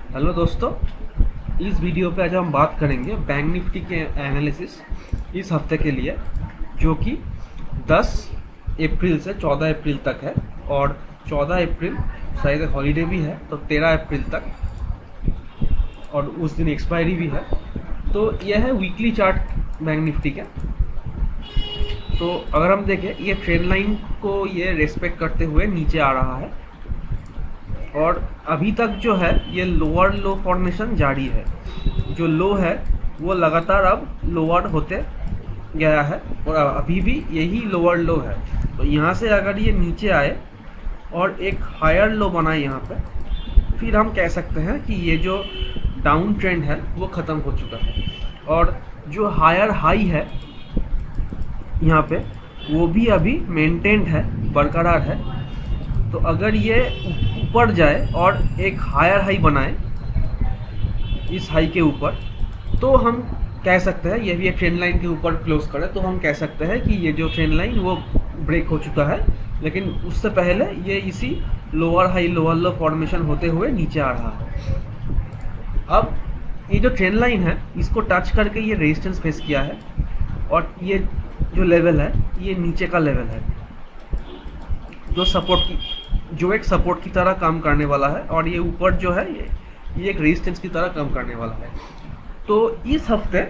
Hello दोस्तों, इस video पे आज हम बात करेंगे बैंक निफ्टी के एनालिसिस इस हफ्ते के लिए, जो कि 10 अप्रैल से 14 अप्रैल तक है। और 14 अप्रैल शायद हॉलीडे भी है, तो 13 अप्रैल तक, और उस दिन एक्सपायरी भी है। तो यह है वीकली चार्ट बैंक निफ्टी का। तो अगर हम देखें, ये ट्रेंड लाइन को ये रेस्पेक्ट करते हुए नीचे आ रहा है, और अभी तक जो है ये लोअर लो फॉर्मेशन जारी है। जो लो है वो लगातार अब लोअर होते गया है, और अभी भी यही लोअर लो है। तो यहाँ से अगर ये नीचे आए और एक हायर लो बनाए यहाँ पे, फिर हम कह सकते हैं कि ये जो डाउन ट्रेंड है वो ख़त्म हो चुका है। और जो हायर हाई है यहाँ पे, वो भी अभी मेंटेन्ड है, बरकरार है। तो अगर ये ऊपर जाए और एक हायर हाई बनाए इस हाई के ऊपर, तो हम कह सकते हैं, ये भी एक ट्रेंड लाइन के ऊपर क्लोज करे, तो हम कह सकते हैं कि ये जो ट्रेंड लाइन वो ब्रेक हो चुका है। लेकिन उससे पहले ये इसी लोअर हाई लोअर लो फॉर्मेशन होते हुए नीचे आ रहा है। अब ये जो ट्रेंड लाइन है, इसको टच करके ये रेजिस्टेंस फेस किया है, और ये जो लेवल है ये नीचे का लेवल है, जो एक सपोर्ट की तरह काम करने वाला है। और ये ऊपर जो है ये एक रेजिस्टेंस की तरह काम करने वाला है। तो इस हफ्ते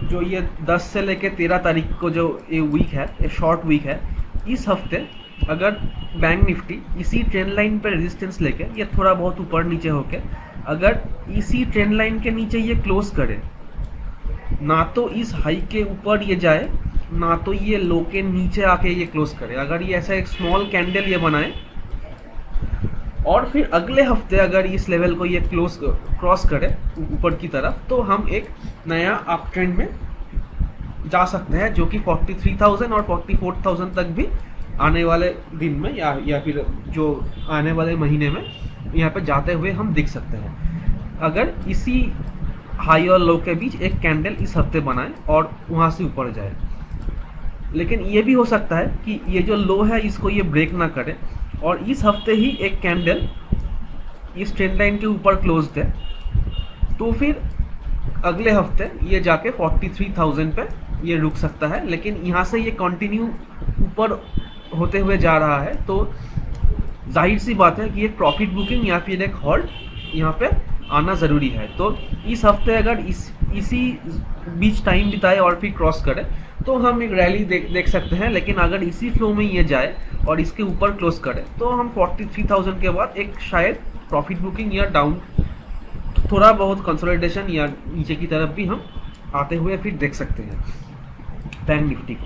जो ये 10 से लेकर 13 तारीख को जो ये वीक है, ये शॉर्ट वीक है, इस हफ्ते अगर बैंक निफ्टी इसी ट्रेंड लाइन पर रेजिस्टेंस लेके ये थोड़ा बहुत ऊपर नीचे होके अगर इसी ट्रेंड लाइन के नीचे ये क्लोज करे, ना तो इस हाई के ऊपर ये जाए, ना तो ये लो के नीचे आके ये क्लोज करे, अगर ये ऐसा एक स्मॉल कैंडल ये बनाए, और फिर अगले हफ्ते अगर इस लेवल को ये क्रॉस करे ऊपर की तरफ, तो हम एक नया अप ट्रेंड में जा सकते हैं, जो कि 43,000 और 44,000 तक भी आने वाले दिन में या फिर जो आने वाले महीने में यहाँ पे जाते हुए हम दिख सकते हैं, अगर इसी हाई और लो के बीच एक कैंडल इस हफ्ते बनाए और वहाँ से ऊपर जाए। लेकिन ये भी हो सकता है कि ये जो लो है इसको ये ब्रेक ना करे, और इस हफ्ते ही एक कैंडल इस ट्रेंड लाइन के ऊपर क्लोज है, तो फिर अगले हफ्ते ये जाके 43,000 पे ये रुक सकता है। लेकिन यहाँ से ये कंटिन्यू ऊपर होते हुए जा रहा है, तो जाहिर सी बात है कि एक प्रॉफिट बुकिंग या फिर एक हॉल्ट यहाँ पे आना ज़रूरी है। तो इस हफ्ते अगर इसी बीच टाइम बिताए और फिर क्रॉस करे, तो हम एक रैली देख सकते हैं। लेकिन अगर इसी फ्लो में ये जाए और इसके ऊपर क्लोज करे, तो हम 43,000 के बाद एक शायद प्रॉफिट बुकिंग या डाउन थोड़ा बहुत कंसोलिडेशन या नीचे की तरफ भी हम आते हुए फिर देख सकते हैं बैंक निफ्टी को।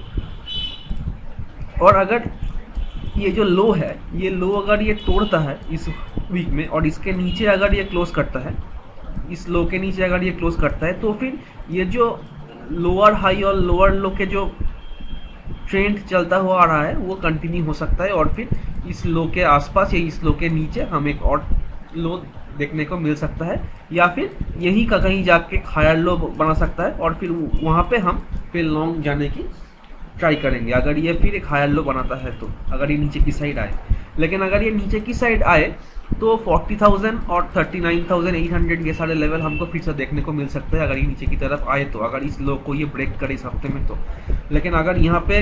और अगर ये जो लो है, ये लो अगर ये तोड़ता है इस वीक में, और इसके नीचे अगर ये क्लोज करता है, इस लो के नीचे अगर ये क्लोज करता है, तो फिर ये जो लोअर हाई और लोअर लो के जो ट्रेंड चलता हुआ आ रहा है वो कंटिन्यू हो सकता है, और फिर इस लो के आसपास या इस लो के नीचे हम एक और लो देखने को मिल सकता है, या फिर यही का कहीं जाके हायर लो बना सकता है, और फिर वहाँ पे हम फिर लॉन्ग जाने की ट्राई करेंगे अगर ये फिर एक हायर लो बनाता है, तो अगर ये नीचे की साइड आए। लेकिन अगर ये नीचे की साइड आए, तो 40,000 और 39,800 ये सारे लेवल हमको फिर से देखने को मिल सकते हैं अगर ये नीचे की तरफ आए, तो अगर इस लो को ये ब्रेक करे इस हफ्ते में तो। लेकिन अगर यहाँ पे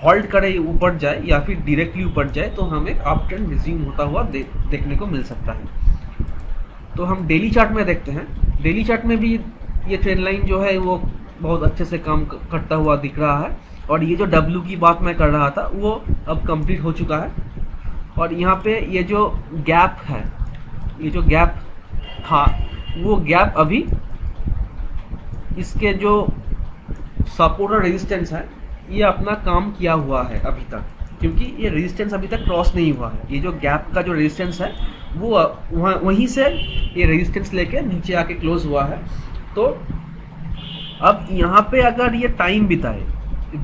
हॉल्ट करे, ऊपर जाए या फिर डायरेक्टली ऊपर जाए, तो हमें अप ट्रेंड रिज्यूम होता हुआ देखने को मिल सकता है। तो हम डेली चार्ट में देखते हैं। डेली चार्ट में भी ये ट्रेंड लाइन जो है वो बहुत अच्छे से काम करता हुआ दिख रहा है, और ये जो डब्ल्यू की बात मैं कर रहा था वो अब कंप्लीट हो चुका है। और यहाँ पे ये जो गैप है, ये जो गैप था, वो गैप अभी इसके जो सपोर्ट और रेजिस्टेंस है ये अपना काम किया हुआ है अभी तक, क्योंकि ये रेजिस्टेंस अभी तक क्रॉस नहीं हुआ है। ये जो गैप का जो रेजिस्टेंस है वो वहीं से ये रेजिस्टेंस लेके नीचे आके क्लोज हुआ है। तो अब यहाँ पे अगर ये टाइम बिताए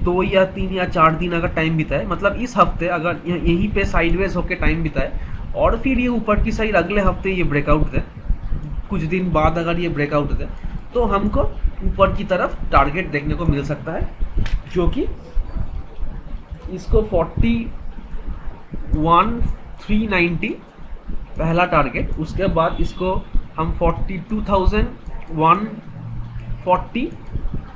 2 या 3 या 4 दिन अगर टाइम बिताए, मतलब इस हफ्ते अगर यहीं पे साइडवेज होके टाइम बिताए, और फिर ये ऊपर की साइड अगले हफ्ते ये ब्रेकआउट दे, कुछ दिन बाद अगर ये ब्रेकआउट दे, तो हमको ऊपर की तरफ टारगेट देखने को मिल सकता है, जो कि इसको 41,390 पहला टारगेट, उसके बाद इसको हम 42,140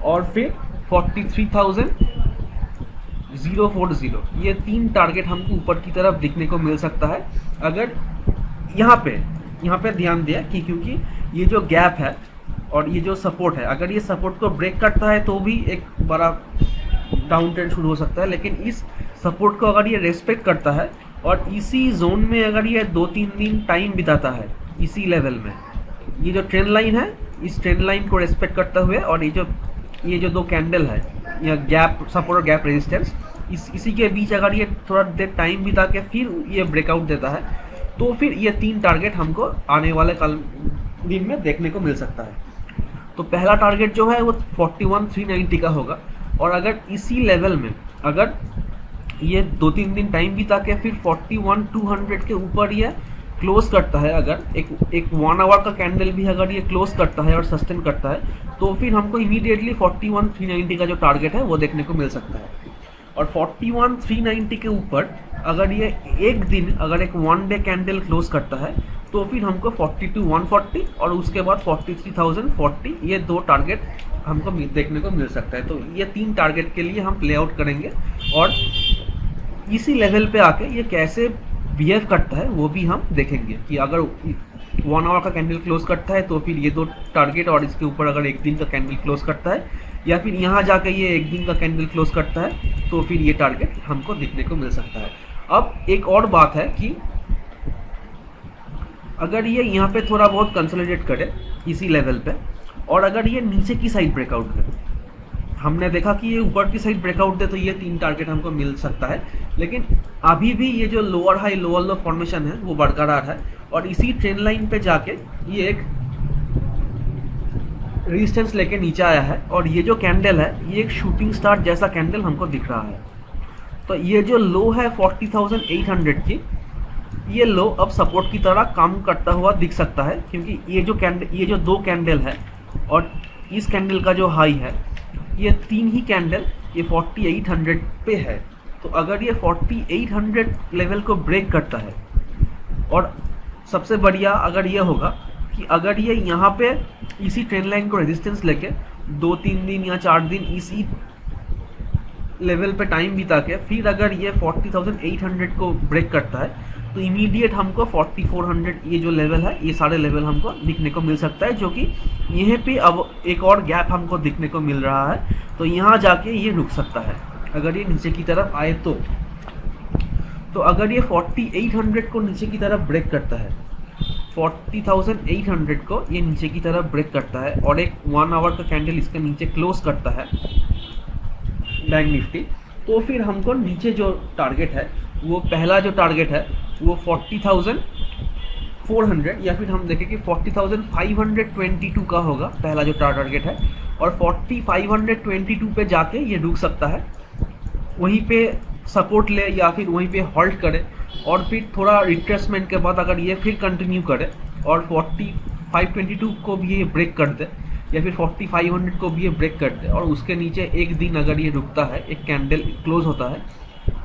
और फिर 43,040, ये 3 टारगेट हमको ऊपर की तरफ दिखने को मिल सकता है। अगर यहाँ पे ध्यान दिया कि क्योंकि ये जो गैप है और ये जो सपोर्ट है, अगर ये सपोर्ट को ब्रेक करता है तो भी एक बड़ा डाउन ट्रेंड शुरू हो सकता है, लेकिन इस सपोर्ट को अगर ये रेस्पेक्ट करता है और इसी जोन में अगर ये 2-3 दिन टाइम बिताता है इसी लेवल में, ये जो ट्रेंड लाइन है इस ट्रेंड लाइन को रेस्पेक्ट करते हुए, और ये जो 2 कैंडल है या गैप सपोर्ट और गैप रेजिस्टेंस, इसी के बीच अगर ये थोड़ा देर टाइम बिता के फिर ये ब्रेकआउट देता है तो फिर ये 3 टारगेट हमको आने वाले कल दिन में देखने को मिल सकता है। तो पहला टारगेट जो है वो 41,390 का होगा, और अगर इसी लेवल में अगर ये 2-3 दिन टाइम बिता के फिर 41,200 के ऊपर ये क्लोज करता है, अगर एक 1 आवर का कैंडल भी अगर ये क्लोज करता है और सस्टेन करता है, तो फिर हमको इमीडिएटली 41,390 का जो टारगेट है वो देखने को मिल सकता है। और 41,390 के ऊपर अगर ये एक दिन अगर एक 1 डे कैंडल क्लोज करता है तो फिर हमको 42,140 और उसके बाद 43,040, ये 2 टारगेट हमको देखने को मिल सकता है। तो ये 3 टारगेट के लिए हम प्ले आउट करेंगे, और इसी लेवल पे आके ये कैसे बिहेव करता है वो भी हम देखेंगे कि अगर 1 आवर का कैंडल क्लोज करता है तो फिर ये 2 टारगेट, और इसके ऊपर अगर एक दिन का कैंडल क्लोज करता है या फिर यहाँ जाके ये एक दिन का कैंडल क्लोज करता है तो फिर ये टारगेट हमको दिखने को मिल सकता है। अब एक और बात है कि अगर ये यहाँ पे थोड़ा बहुत कंसोलिडेट करे इसी लेवल पे, और अगर ये नीचे की साइड ब्रेकआउट करे, हमने देखा कि ये ऊपर की साइड ब्रेकआउट दे तो ये 3 टारगेट हमको मिल सकता है, लेकिन अभी भी ये जो लोअर हाई लोअर लो फॉर्मेशन है वो बरकरार है, और इसी ट्रेंड लाइन पे जाके ये एक रेजिस्टेंस लेके नीचे आया है, और ये जो कैंडल है ये एक शूटिंग स्टार जैसा कैंडल हमको दिख रहा है। तो ये जो लो है 40,800 की, ये लो अब सपोर्ट की तरह काम करता हुआ दिख सकता है, क्योंकि ये जो 2 कैंडल है और इस कैंडल का जो हाई है, ये 3 ही कैंडल ये 4800 पे है। तो अगर ये 4800 लेवल को ब्रेक करता है, और सबसे बढ़िया अगर ये होगा कि अगर ये यहाँ पे इसी ट्रेंड लाइन को रेजिस्टेंस लेके 2-3 दिन या 4 दिन इसी लेवल पे टाइम बिता के फिर अगर ये 40,800 को ब्रेक करता है तो इमीडिएट हमको 4400 ये जो लेवल है ये सारे लेवल हमको दिखने को मिल सकता है, जो कि यहीं पे अब एक और गैप हमको दिखने को मिल रहा है। तो यहाँ जाके ये रुक सकता है अगर ये नीचे की तरफ आए तो अगर ये 4800 को नीचे की तरफ ब्रेक करता है, 40,800 को ये नीचे की तरफ ब्रेक करता है और एक 1 आवर का कैंडल इसके नीचे क्लोज करता है बैंक निफ्टी, तो फिर हमको नीचे जो टारगेट है वो पहला जो टारगेट है वो 40,400 या फिर हम देखें कि 40,522 का होगा पहला जो टारगेट है, और 40,522 पे जाके ये रुक सकता है, वहीं पे सपोर्ट ले या फिर वहीं पे हॉल्ट करे, और फिर थोड़ा रिट्रेसमेंट के बाद अगर ये फिर कंटिन्यू करे और 40,522 को भी ये ब्रेक कर दे या फिर 40,500 को भी ये ब्रेक कर दे और उसके नीचे एक दिन अगर ये रुकता है, एक कैंडल क्लोज होता है,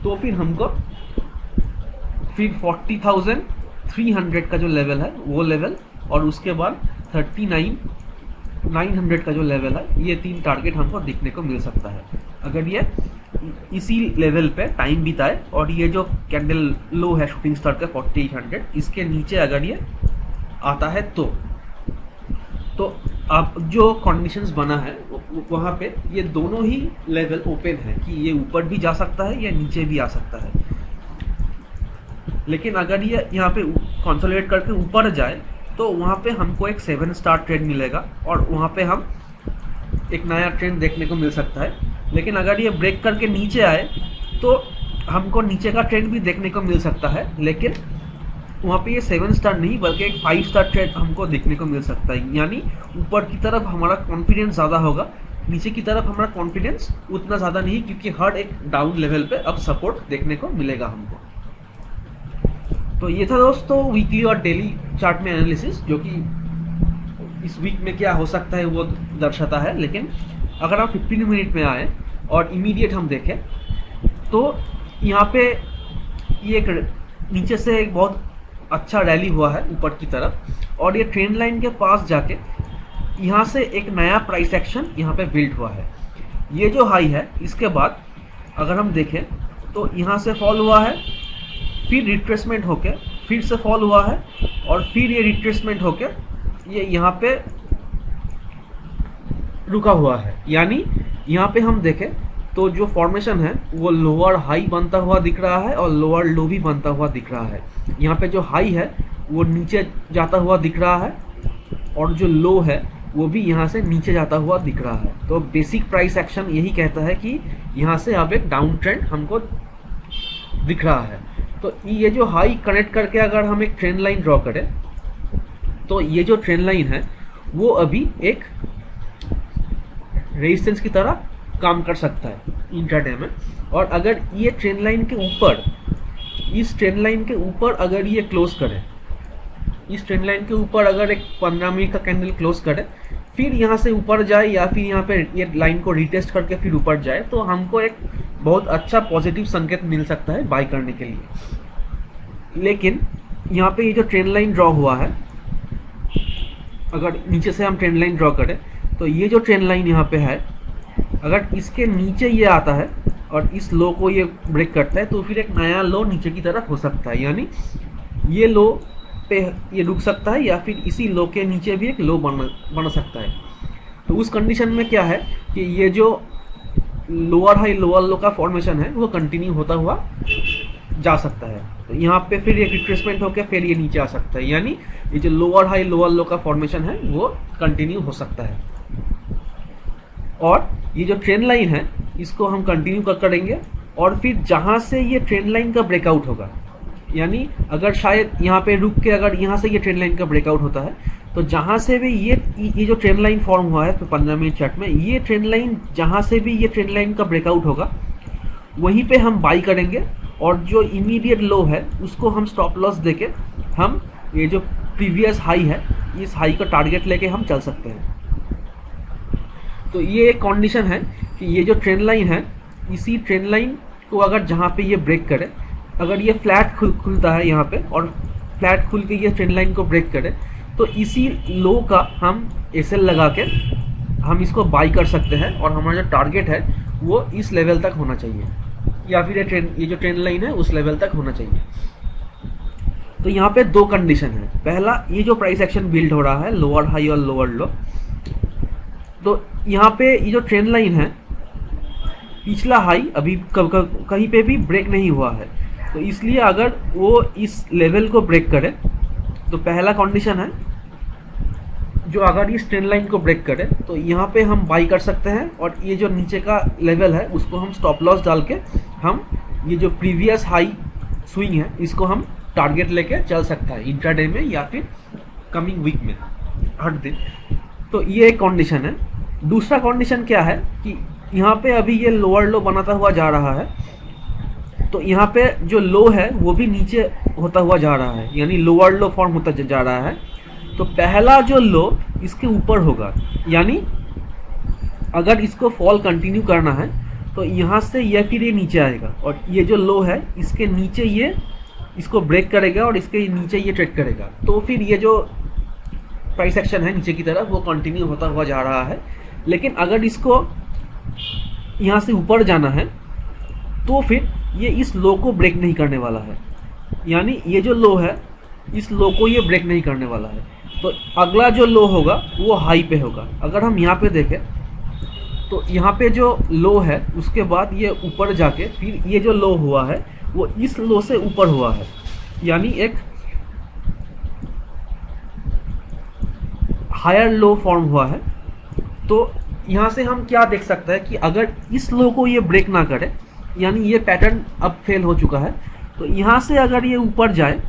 तो फिर हमको फिर 40,300 का जो लेवल है वो लेवल और उसके बाद 39,900 का जो लेवल है, ये 3 टारगेट हमको दिखने को मिल सकता है अगर ये इसी लेवल पे टाइम बिताए और ये जो कैंडल लो है शूटिंग स्टार का 4800 इसके नीचे अगर ये आता है तो अब जो कंडीशंस बना है वहाँ पे ये दोनों ही लेवल ओपन है कि ये ऊपर भी जा सकता है या नीचे भी आ सकता है। लेकिन अगर ये यहाँ पे कंसोलिडेट करके ऊपर जाए तो वहाँ पे हमको एक 7 स्टार ट्रेंड मिलेगा और वहाँ पे हम एक नया ट्रेंड देखने को मिल सकता है। लेकिन अगर ये ब्रेक करके नीचे आए तो हमको नीचे का ट्रेंड भी देखने को मिल सकता है, लेकिन वहाँ पे ये 7 स्टार नहीं बल्कि एक 5 स्टार ट्रेंड हमको देखने को मिल सकता है। यानी ऊपर की तरफ हमारा कॉन्फिडेंस ज़्यादा होगा, नीचे की तरफ हमारा कॉन्फिडेंस उतना ज़्यादा नहीं, क्योंकि हर एक डाउन लेवल पे अब सपोर्ट देखने को मिलेगा हमको। तो ये था दोस्तों वीकली और डेली चार्ट में एनालिसिस, जो कि इस वीक में क्या हो सकता है वो दर्शाता है। लेकिन अगर आप 15 मिनट में आए और इमीडिएट हम देखें तो यहाँ पे ये एक नीचे से एक बहुत अच्छा रैली हुआ है ऊपर की तरफ और ये ट्रेंड लाइन के पास जाके यहाँ से एक नया प्राइस एक्शन यहाँ पे बिल्ड हुआ है। ये जो हाई है इसके बाद अगर हम देखें तो यहाँ से फॉल हुआ है, फिर रिट्रेसमेंट होके फिर से फॉल हुआ है और फिर ये रिट्रेसमेंट होके ये यहाँ पे रुका हुआ है। यानी यहाँ पे हम देखें तो जो फॉर्मेशन है वो लोअर हाई बनता हुआ दिख रहा है और लोअर लो भी बनता हुआ दिख रहा है। यहाँ पे जो हाई है वो नीचे जाता हुआ दिख रहा है और जो लो है वो भी यहाँ से नीचे जाता हुआ दिख रहा है। तो बेसिक प्राइस एक्शन यही कहता है कि यहाँ से अब एक डाउन ट्रेंड हमको दिख रहा है। तो ये जो हाई कनेक्ट करके अगर हम एक ट्रेंड लाइन ड्रॉ करें तो ये जो ट्रेंड लाइन है वो अभी एक रेजिस्टेंस की तरह काम कर सकता है इंट्राडे में। और अगर ये ट्रेंड लाइन के ऊपर, इस ट्रेंड लाइन के ऊपर अगर ये क्लोज करे, इस ट्रेंड लाइन के ऊपर अगर एक 15 मिनट का कैंडल क्लोज करे, फिर यहाँ से ऊपर जाए या फिर यहाँ पे ये लाइन को रिटेस्ट करके फिर ऊपर जाए, तो हमको एक बहुत अच्छा पॉजिटिव संकेत मिल सकता है बाय करने के लिए। लेकिन यहाँ पे ये जो ट्रेंड लाइन ड्रॉ हुआ है, अगर नीचे से हम ट्रेंड लाइन ड्रॉ करें तो ये जो ट्रेंड लाइन यहाँ पे है, अगर इसके नीचे ये आता है और इस लो को ये ब्रेक करता है तो फिर एक नया लो नीचे की तरफ हो सकता है। यानी ये लो पे ये रुक सकता है या फिर इसी लो के नीचे भी एक लो बन सकता है। तो उस कंडीशन में क्या है कि ये जो लोअर हाई लोअर लो का फॉर्मेशन है वो कंटिन्यू होता हुआ जा सकता है। तो यहाँ पे फिर एक रिट्रेसमेंट होकर फिर ये नीचे आ सकता है। यानी ये जो लोअर हाई लोअर लो का फॉर्मेशन है वो कंटिन्यू हो सकता है। और ये जो ट्रेंड लाइन है इसको हम कंटिन्यू करेंगे और फिर जहाँ से ये ट्रेंड लाइन का ब्रेकआउट होगा, यानी अगर शायद यहाँ पे रुक के अगर यहाँ से ये ट्रेंड लाइन का ब्रेकआउट होता है तो जहाँ से भी ये जो ट्रेंड लाइन फॉर्म हुआ है तो 15 मिनट चार्ट में, ये ट्रेंड लाइन जहाँ से भी ये ट्रेंड लाइन का ब्रेकआउट होगा वहीं पे हम बाई करेंगे और जो इमीडिएट लो है उसको हम स्टॉप लॉस देके हम ये जो प्रीवियस हाई है इस हाई का टारगेट लेके हम चल सकते हैं। तो ये एक कंडीशन है कि ये जो ट्रेंड लाइन है, इसी ट्रेंड लाइन को अगर जहाँ पे ये ब्रेक करे, अगर ये फ्लैट खुलता है यहाँ पे और फ्लैट खुल के ये ट्रेंड लाइन को ब्रेक करे तो इसी लो का हम एसएल लगा के हम इसको बाई कर सकते हैं और हमारा जो टारगेट है वो इस लेवल तक होना चाहिए या फिर ये जो ट्रेंड लाइन है उस लेवल तक होना चाहिए। तो यहाँ पे दो कंडीशन है। पहला, ये जो प्राइस एक्शन बिल्ड हो रहा है लोअर हाई और लोअर लो, तो यहाँ पे ये जो ट्रेंड लाइन है पिछला हाई अभी कहीं पे भी ब्रेक नहीं हुआ है, तो इसलिए अगर वो इस लेवल को ब्रेक करे तो पहला कंडीशन है जो अगर इस ट्रेंड लाइन को ब्रेक करे तो यहाँ पे हम बाई कर सकते हैं और ये जो नीचे का लेवल है उसको हम स्टॉप लॉस डाल के हम ये जो प्रीवियस हाई स्विंग है इसको हम टारगेट लेके चल सकता है इंट्राडे में या फिर कमिंग वीक में हर दिन। तो ये एक कंडीशन है। दूसरा कंडीशन क्या है कि यहाँ पे अभी ये लोअर लो बनाता हुआ जा रहा है, तो यहाँ पे जो लो है वो भी नीचे होता हुआ जा रहा है, यानी लोअर लो फॉर्म होता जा रहा है। तो पहला जो लो इसके ऊपर होगा, यानी अगर इसको फॉल कंटिन्यू करना है तो यहाँ से ये फिर ये नीचे आएगा और ये जो लो है इसके नीचे ये इसको ब्रेक करेगा और इसके नीचे ये ट्रेड करेगा। तो फिर ये जो प्राइस एक्शन है नीचे की तरफ वो कंटिन्यू होता हुआ जा रहा है। लेकिन अगर इसको यहाँ से ऊपर जाना है तो फिर ये इस लो को ब्रेक नहीं करने वाला है, यानी ये जो लो है इस लो को ये ब्रेक नहीं करने वाला है। तो अगला जो लो होगा वो हाई पे होगा। अगर हम यहाँ पे देखें तो यहाँ पे जो लो है उसके बाद ये ऊपर जाके फिर ये जो लो हुआ है वो इस लो से ऊपर हुआ है, यानी एक हायर लो फॉर्म हुआ है। तो यहाँ से हम क्या देख सकते हैं कि अगर इस लो को ये ब्रेक ना करे, यानी ये पैटर्न अब फेल हो चुका है, तो यहाँ से अगर ये ऊपर जाए,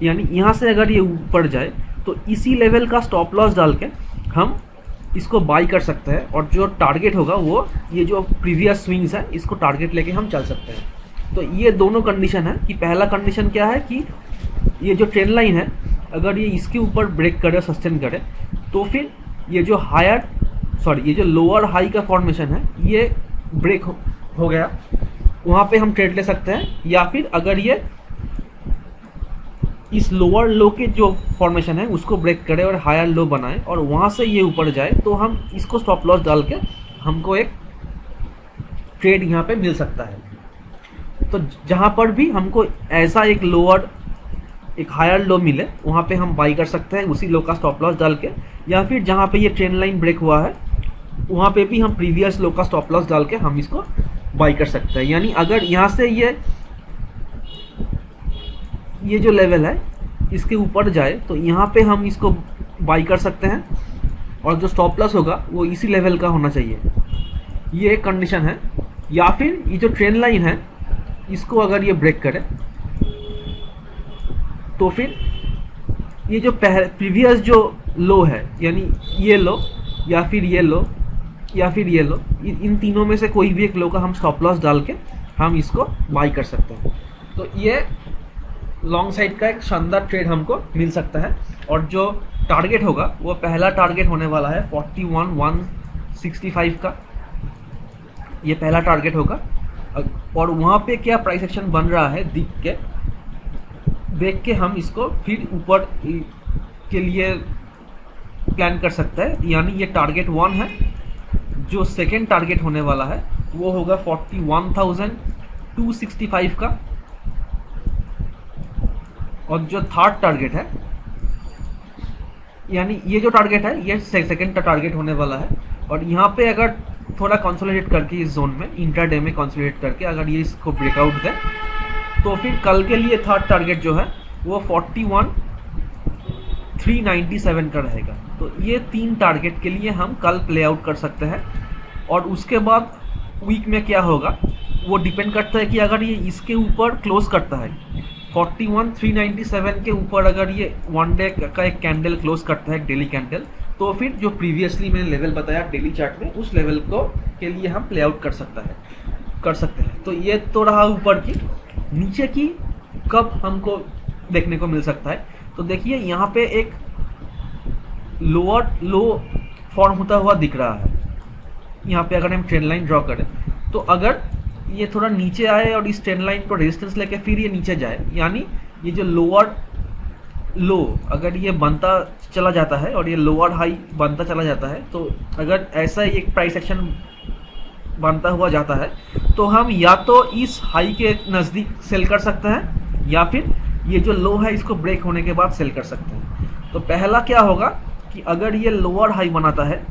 यानी यहाँ से अगर ये ऊपर जाए तो इसी लेवल का स्टॉप लॉस डाल के हम इसको बाई कर सकते हैं और जो टारगेट होगा वो ये जो प्रीवियस स्विंग्स है इसको टारगेट लेके हम चल सकते हैं। तो ये दोनों कंडीशन है कि पहला कंडीशन क्या है कि ये जो ट्रेंड लाइन है अगर ये इसके ऊपर ब्रेक करे, सस्टेन करे, तो फिर ये जो ये जो लोअर हाई का फॉर्मेशन है ये ब्रेक हो गया, वहाँ पे हम ट्रेड ले सकते हैं। या फिर अगर ये इस लोअर लो के जो फॉर्मेशन है उसको ब्रेक करे और हायर लो बनाए और वहाँ से ये ऊपर जाए, तो हम इसको स्टॉप लॉस डाल के हमको एक ट्रेड यहाँ पे मिल सकता है। तो जहाँ पर भी हमको ऐसा एक लोअर एक हायर लो मिले वहाँ पे हम बाई कर सकते हैं उसी लो का स्टॉप लॉस डाल के, या फिर जहाँ पे ये ट्रेंड लाइन ब्रेक हुआ है वहाँ पे भी हम प्रीवियस लो का स्टॉप लॉस डाल के हम इसको बाई कर सकते हैं। यानी अगर यहाँ से ये जो लेवल है इसके ऊपर जाए तो यहाँ पे हम इसको बाई कर सकते हैं और जो स्टॉप लॉस होगा वो इसी लेवल का होना चाहिए, ये एक कंडीशन है। या फिर ये जो ट्रेंड लाइन है इसको अगर ये ब्रेक करे तो फिर ये जो प्रीवियस जो लो है, यानी ये लो या फिर ये लो या फिर ये लो, इन तीनों में से कोई भी एक लो का हम स्टॉप लॉस डाल के हम इसको बाई कर सकते हैं। तो ये लॉन्ग साइड का एक शानदार ट्रेड हमको मिल सकता है। और जो टारगेट होगा वो पहला टारगेट होने वाला है 41,165 का, ये पहला टारगेट होगा। और वहाँ पे क्या प्राइस एक्शन बन रहा है देख के हम इसको फिर ऊपर के लिए प्लान कर सकते हैं। यानी ये टारगेट 1 है। जो सेकेंड टारगेट होने वाला है वो होगा 41,265 का, और जो थर्ड टारगेट है, यानी ये जो टारगेट है ये सेकेंड टारगेट होने वाला है। और यहाँ पे अगर थोड़ा कंसोलिडेट करके इस जोन में इंट्राडे में कंसोलिडेट करके अगर ये इसको ब्रेकआउट दे तो फिर कल के लिए थर्ड टारगेट जो है वो 41,397 का रहेगा। तो ये 3 टारगेट के लिए हम कल प्ले आउट कर सकते हैं। और उसके बाद वीक में क्या होगा वो डिपेंड करता है कि अगर ये इसके ऊपर क्लोज करता है 41,397 के ऊपर, अगर ये वन डे का एक कैंडल क्लोज करता है डेली कैंडल, तो फिर जो प्रीवियसली मैंने लेवल बताया डेली चार्ट में उस लेवल को के लिए हम प्ले आउट कर सकते हैं। तो ये तो रहा ऊपर की। नीचे की कब हमको देखने को मिल सकता है, तो देखिए यहाँ पे एक लोअर लो फॉर्म होता हुआ दिख रहा है। यहाँ पे अगर हम ट्रेंड लाइन ड्रॉ करें तो अगर ये थोड़ा नीचे आए और इस ट्रेंड लाइन को रेजिस्टेंस लेके फिर ये नीचे जाए, यानी ये जो लोअर लो अगर ये बनता चला जाता है और ये लोअर हाई बनता चला जाता है, तो अगर ऐसा एक प्राइस एक्शन बनता हुआ जाता है तो हम या तो इस हाई के नज़दीक सेल कर सकते हैं या फिर ये जो लो है इसको ब्रेक होने के बाद सेल कर सकते हैं। तो पहला क्या होगा कि अगर ये लोअर हाई बनाता है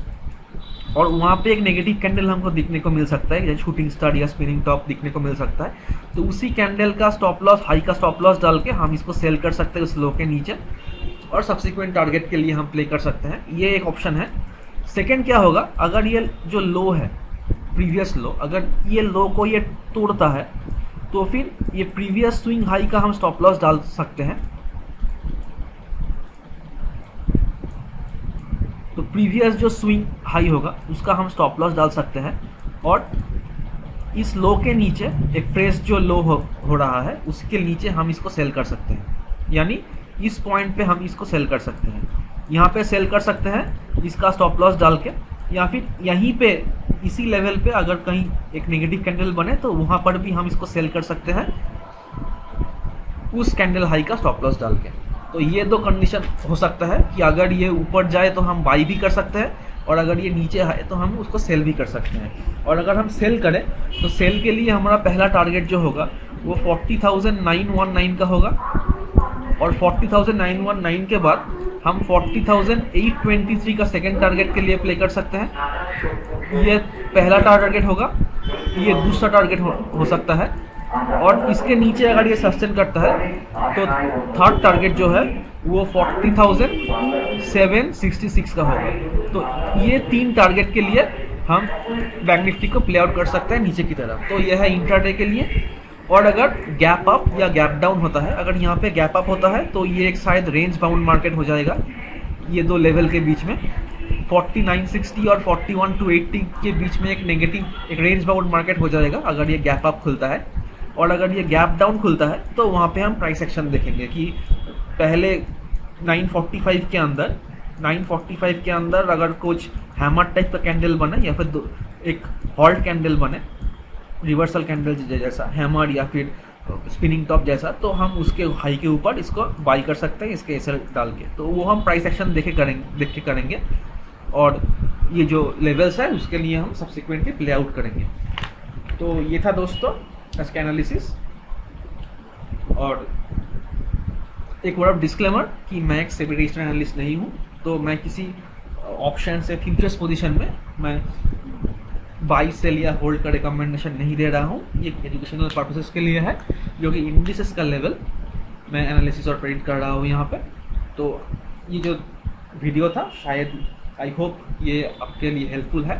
और वहाँ पे एक नेगेटिव कैंडल हमको दिखने को मिल सकता है, जैसे शूटिंग स्टार या स्पिनिंग टॉप दिखने को मिल सकता है, तो उसी कैंडल का स्टॉप लॉस, हाई का स्टॉप लॉस डाल के हम इसको सेल कर सकते हैं उस लो के नीचे, और सब्सिक्वेंट टारगेट के लिए हम प्ले कर सकते हैं। ये एक ऑप्शन है। सेकेंड क्या होगा, अगर ये जो लो है प्रीवियस लो, अगर ये लो को ये तोड़ता है तो फिर ये प्रीवियस स्विंग हाई का हम स्टॉप लॉस डाल सकते हैं। तो प्रीवियस जो स्विंग हाई होगा उसका हम स्टॉप लॉस डाल सकते हैं, और इस लो के नीचे एक फ्रेश जो लो हो रहा है उसके नीचे हम इसको सेल कर सकते हैं। यानी इस पॉइंट पे हम इसको सेल कर सकते हैं, यहाँ पे सेल कर सकते हैं इसका स्टॉप लॉस डाल के, या फिर यहीं पे इसी लेवल पे अगर कहीं एक नेगेटिव कैंडल बने तो वहाँ पर भी हम इसको सेल कर सकते हैं उस कैंडल हाई का स्टॉप लॉस डाल के। तो ये 2 कंडीशन हो सकता है कि अगर ये ऊपर जाए तो हम बाई भी कर सकते हैं, और अगर ये नीचे आए तो हम उसको सेल भी कर सकते हैं। और अगर हम सेल करें तो सेल के लिए हमारा पहला टारगेट जो होगा वो 40,919 का होगा, और 40,919 के बाद हम 40,823 का सेकेंड टारगेट के लिए प्ले कर सकते हैं। ये पहला टारगेट होगा, ये दूसरा टारगेट हो सकता है, और इसके नीचे अगर ये सस्टेन करता है तो थर्ड टारगेट जो है वो 40,766 का होगा। तो ये 3 टारगेट के लिए हम बैंक निफ्टी को प्ले आउट कर सकते हैं नीचे की तरफ। तो यह है इंट्राडे के लिए। और अगर गैप अप या गैप डाउन होता है, अगर यहाँ पे गैप अप होता है तो ये एक शायद रेंज बाउंड मार्केट हो जाएगा, ये 2 लेवल के बीच में 4960 और 41,280 के बीच में एक नेगेटिव एक रेंज बाउंड मार्केट हो जाएगा अगर ये गैप अप खुलता है। और अगर ये गैप डाउन खुलता है तो वहाँ पे हम प्राइस एक्शन देखेंगे कि पहले 945 के अंदर अगर कुछ हैमर टाइप का कैंडल बने या फिर एक हॉल्ट कैंडल बने, रिवर्सल कैंडल जैसा हैमर या फिर स्पिनिंग टॉप जैसा, तो हम उसके हाई के ऊपर इसको बाई कर सकते हैं इसके एसएल डाल के। तो वो हम प्राइस एक्शन देख के करेंगे और ये जो लेवल्स है उसके लिए हम सब्सिक्वेंटली प्ले आउट करेंगे। तो ये था दोस्तों इसका एनालिसिस। और एक वर्ड ऑफ डिस्क्लेमर कि मैं एक सेबी रजिस्टर्ड एनालिस्ट नहीं हूँ, तो मैं किसी ऑप्शन से फ्यूचर्स पोजीशन में मैं बाई सेल या होल्ड का रिकमेंडेशन नहीं दे रहा हूँ। ये एजुकेशनल पर्पसेस के लिए है, जो कि इंडिसेस का लेवल मैं एनालिसिस और प्रेडिक्ट कर रहा हूँ यहाँ पे। तो ये जो वीडियो था शायद आई होप ये आपके लिए हेल्पफुल है,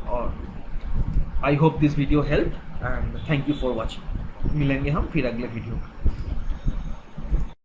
और I hope this video help and thank you for watching. मिलेंगे हम फिर अगले वीडियो में।